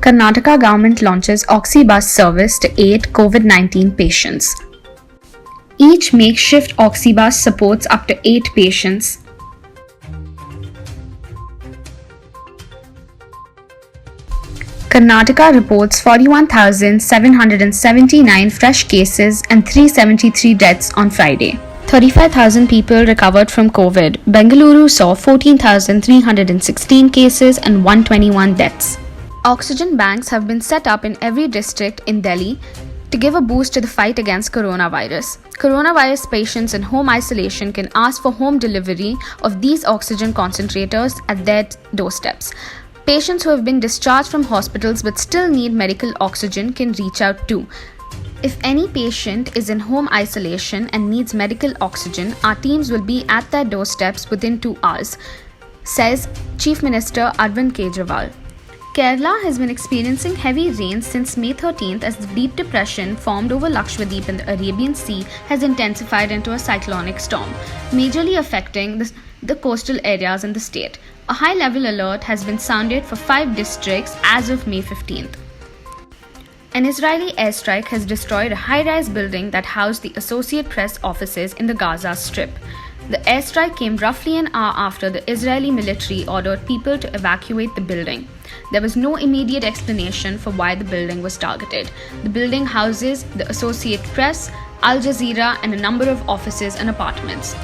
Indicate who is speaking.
Speaker 1: Karnataka government launches Oxybus service to aid COVID-19 patients. Each makeshift Oxybus supports up to 8 patients. Karnataka reports 41,779 fresh cases and 373 deaths on Friday. 35,000 people recovered from COVID. Bengaluru saw 14,316 cases and 121 deaths. Oxygen banks have been set up in every district in Delhi to give a boost to the fight against coronavirus. Coronavirus patients in home isolation can ask for home delivery of these oxygen concentrators at their doorsteps. Patients who have been discharged from hospitals but still need medical oxygen can reach out too. If any patient is in home isolation and needs medical oxygen, our teams will be at their doorsteps within 2 hours, says Chief Minister Arvind Kejriwal. Kerala has been experiencing heavy rains since May 13th as the deep depression formed over Lakshadweep in the Arabian Sea has intensified into a cyclonic storm, majorly affecting the coastal areas in the state. A high-level alert has been sounded for 5 districts as of May 15th. An Israeli airstrike has destroyed a high-rise building that housed the Associated Press offices in the Gaza Strip. The airstrike came roughly an hour after the Israeli military ordered people to evacuate the building. There was no immediate explanation for why the building was targeted. The building houses the Associated Press, Al Jazeera, and a number of offices and apartments.